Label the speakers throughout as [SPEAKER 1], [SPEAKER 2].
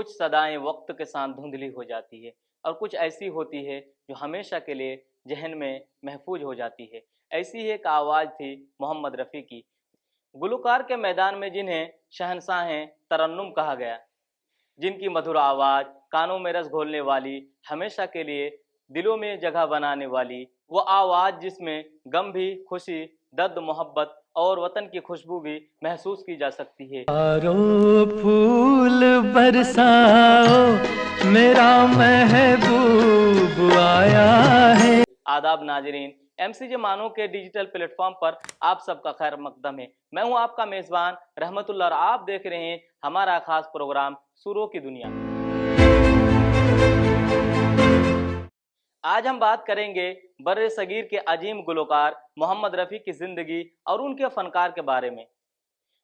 [SPEAKER 1] कुछ सदाएं वक्त के साथ धुंधली हो जाती है और कुछ ऐसी होती है जो हमेशा के लिए जहन में महफूज हो जाती है। ऐसी ही एक आवाज़ थी मोहम्मद रफ़ी की। गुलकार के मैदान में जिन्हें शहंशाह तरन्नुम कहा गया, जिनकी मधुर आवाज़ कानों में रस घोलने वाली, हमेशा के लिए दिलों में जगह बनाने वाली, वो आवाज़ जिसमें गम भी, खुशी, दर्द, मोहब्बत और वतन की खुशबू भी महसूस की जा सकती है।
[SPEAKER 2] फूल बरसाओ मेरा महबूब आया है।
[SPEAKER 1] आदाब नाजरीन, एमसीजे मानो के डिजिटल प्लेटफॉर्म पर आप सबका खैर मकदम है। मैं हूं आपका मेज़बान रहमतुल्लाह और आप देख रहे हैं हमारा खास प्रोग्राम सुरों की दुनिया। आज हम बात करेंगे बर्रे सगीर के अजीम गुलकार मोहम्मद रफ़ी की ज़िंदगी और उनके फ़नकार के बारे में।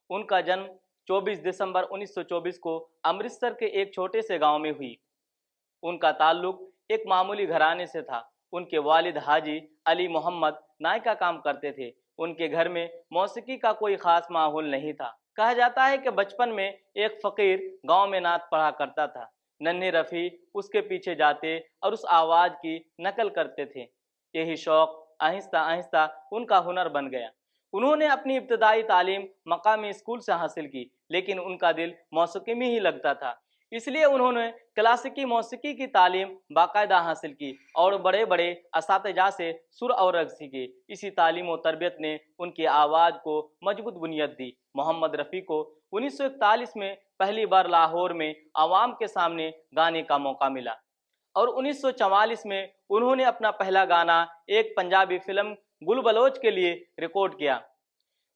[SPEAKER 1] उनका जन्म 24 दिसंबर 1924 को अमृतसर के एक छोटे से गांव में हुई। उनका ताल्लुक एक मामूली घराने से था। उनके वालिद हाजी अली मोहम्मद नाई का काम करते थे। उनके घर में मौसीकी का कोई ख़ास माहौल नहीं था। कहा जाता है कि बचपन में एक फ़कीर गांव में नात पढ़ा करता था। नन्हे रफ़ी उसके पीछे जाते और उस आवाज़ की नकल करते थे। यही शौक़ आहिस्ता आहिस्ता उनका हुनर बन गया। उन्होंने अपनी इब्तदाई तालीम मकामी स्कूल से हासिल की, लेकिन उनका दिल मौसीकी में ही लगता था। इसलिए उन्होंने क्लासिकी मौसीकी की तालीम बाकायदा हासिल की और बड़े बड़े असातिज़ा से सुर और रक़्स सीखे। इसी तालीम और तरबियत ने उनकी आवाज़ को मजबूत बुनियाद दी। मोहम्मद रफ़ी को 1941 में पहली बार लाहौर में आवाम के सामने गाने का मौका मिला और 1944 में उन्होंने अपना पहला गाना एक पंजाबी फिल्म गुल बलोच के लिए रिकॉर्ड किया।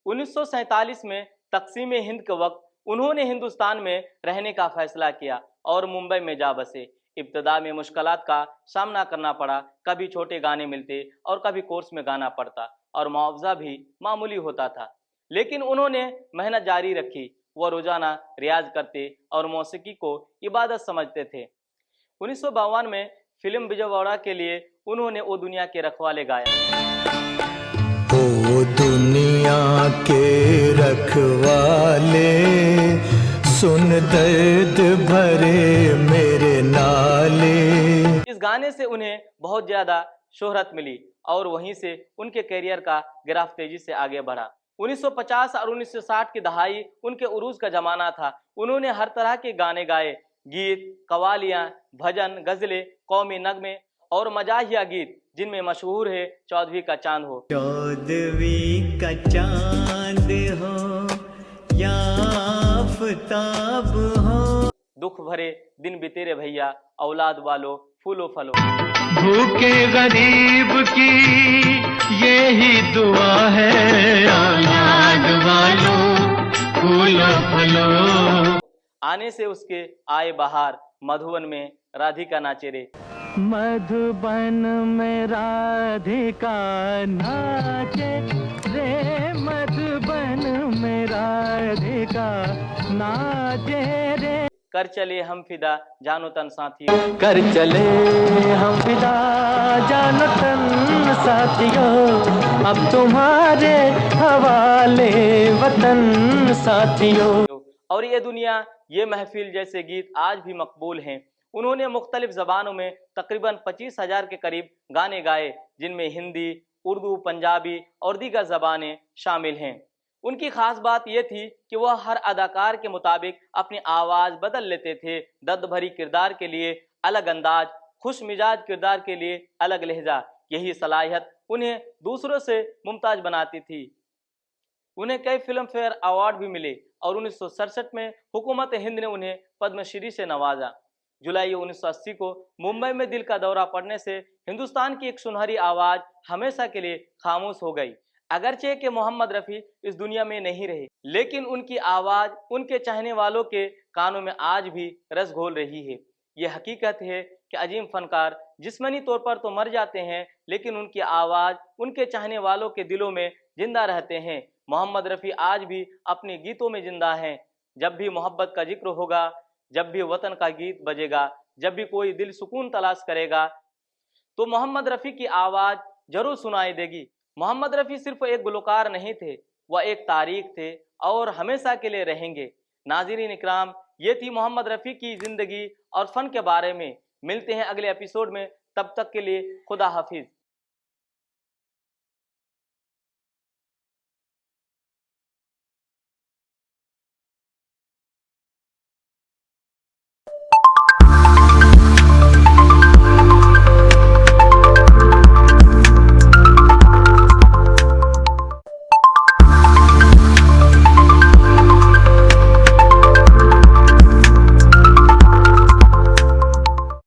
[SPEAKER 1] 1947 में तक़सीम हिंद के वक्त उन्होंने हिंदुस्तान में रहने का फैसला किया और मुंबई में जा बसे। इब्तदा में मुश्किलात का सामना करना पड़ा। कभी छोटे गाने मिलते और कभी कोर्स में गाना पड़ता और मुआवजा भी मामूली होता था, लेकिन उन्होंने मेहनत जारी रखी। वह रोज़ाना रियाज करते और मौसीकी को इबादत समझते थे। 1952 में फिल्म विजयवाड़ा के लिए उन्होंने ओ दुनिया के रखवाले गाया।
[SPEAKER 2] ओ दुनिया के रखवाले सुन दर्द भरे मेरे नाले।
[SPEAKER 1] इस गाने से उन्हें बहुत ज़्यादा शोहरत मिली और वहीं से उनके करियर का ग्राफ तेजी से आगे बढ़ा। 1950 और 1960 की दहाई उनके उरूज का ज़माना था। उन्होंने हर तरह के गाने गाए, गीत, कवालियाँ, भजन, गज़लें, कौमी नगमे और मजाहिया गीत, जिनमें मशहूर है चौदहवीं का चांद हो।
[SPEAKER 2] चौदहवीं का चांद हो या आफताब हो,
[SPEAKER 1] दुख भरे दिन बीते रे भैया, औलाद वालो फूलो फलो।
[SPEAKER 2] भूखे गरीब की यही दुआ है, औलाद वालो फूलो फलो।
[SPEAKER 1] आने से उसके आए बहार, मधुवन में राधिका नाचे रे।
[SPEAKER 2] मधुबन में राधिका नाचे रे, मधुबन में राधिका नाचे रे।
[SPEAKER 1] कर चले हम फिदा जानो तन साथियों,
[SPEAKER 2] कर चले हम फिदा जानो तन साथियों, अब तुम्हारे हवाले वतन साथियों।
[SPEAKER 1] और ये दुनिया, ये महफिल जैसे गीत आज भी मकबूल हैं। उन्होंने मुख्तलिफ ज़बानों में तकरीबन 25,000 के करीब गाने गाए, जिनमें हिंदी, उर्दू, पंजाबी और दीगर ज़बानें शामिल हैं। उनकी ख़ास बात यह थी कि वह हर अदाकार के मुताबिक अपनी आवाज़ बदल लेते थे। दर्द भरी किरदार के लिए अलग अंदाज, खुश मिजाज किरदार के लिए अलग लहजा। यही सलाहियत उन्हें दूसरों से मुमताज़ बनाती थी। उन्हें कई फिल्म फेयर अवार्ड भी मिले और 1967 में हुकूमत हिंद ने उन्हें पद्मश्री से नवाजा। जुलाई 1980 को मुंबई में दिल का दौरा पड़ने से हिंदुस्तान की एक सुनहरी आवाज़ हमेशा के लिए खामोश हो गई। अगरचे कि मोहम्मद रफ़ी इस दुनिया में नहीं रहे, लेकिन उनकी आवाज़ उनके चाहने वालों के कानों में आज भी रस घोल रही है। ये हकीकत है कि अजीम फनकार जिस्मानी तौर पर तो मर जाते हैं, लेकिन उनकी आवाज़ उनके चाहने वालों के दिलों में जिंदा रहते हैं। मोहम्मद रफ़ी आज भी अपने गीतों में जिंदा हैं। जब भी मोहब्बत का जिक्र होगा, जब भी वतन का गीत बजेगा, जब भी कोई दिल सुकून तलाश करेगा, तो मोहम्मद रफ़ी की आवाज़ जरूर सुनाई देगी। मोहम्मद रफ़ी सिर्फ एक गुलकार नहीं थे, वह एक तारीख थे और हमेशा के लिए रहेंगे। नाज़रीन इकराम, ये थी मोहम्मद रफ़ी की ज़िंदगी और फ़न के बारे में। मिलते हैं अगले एपिसोड में, तब तक के लिए खुदा हाफिज़।